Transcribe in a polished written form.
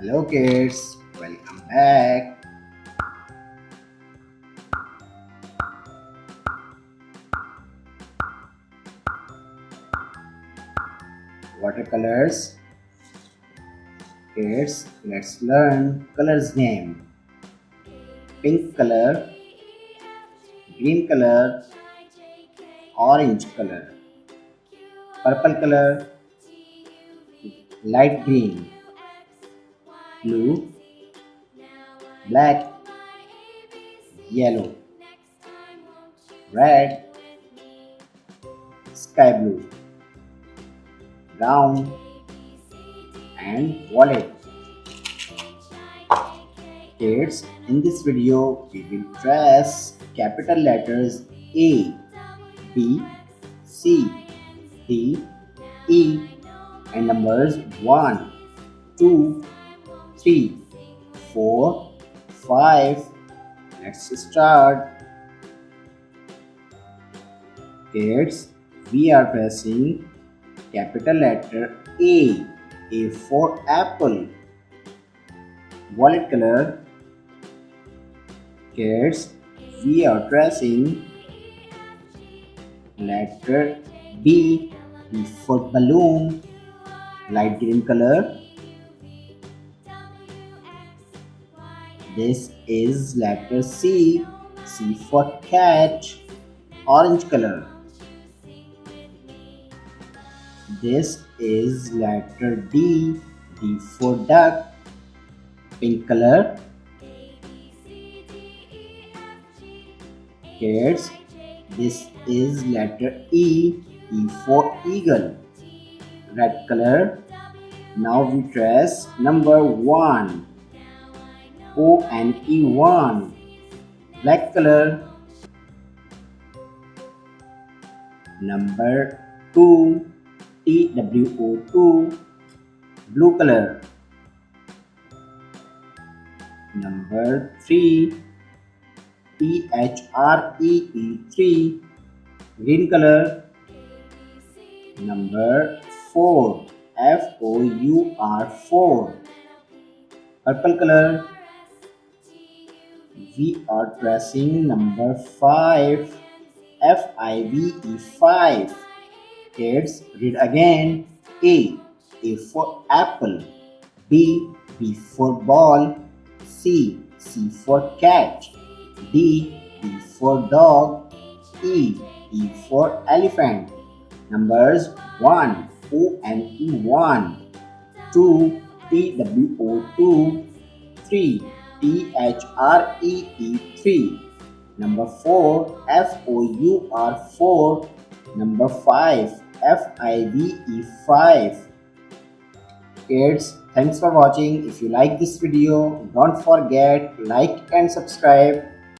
Hello kids, welcome back. Watercolors. Kids, let's learn colors name. Pink color, green color, orange color, purple color, light green, blue, black, yellow, red, sky blue, brown, and violet. Kids, in this video, we will trace capital letters A, B, C, D, E, and numbers 1, 2, 3, 4, 5. Let's start. Kids, we are pressing capital letter A. A for apple. Violet color. Kids, we are tracing letter B. B for balloon. Light green color. This is letter C. C for cat. Orange color. This is letter D. D for duck. Pink color. Kids, this is letter E. E for eagle. Red color. Now we trace number 1. O and E 1. Black color. Number 2. TWO 2. Blue color. Number 3. THREE 3. Green color. Number 4. FOUR 4. Purple color. We are tracing number 5. FIVE 5. Kids, read again. A. A for apple. B. B for ball. C. C for cat. D. D for dog. E. E for elephant. Numbers 1. O and E 1. 2. TWO 2. 3. THREE 3. Number 4. FOUR 4. Number 5. FIVE 5. Kids, thanks for watching. If you like this video, don't forget like and subscribe.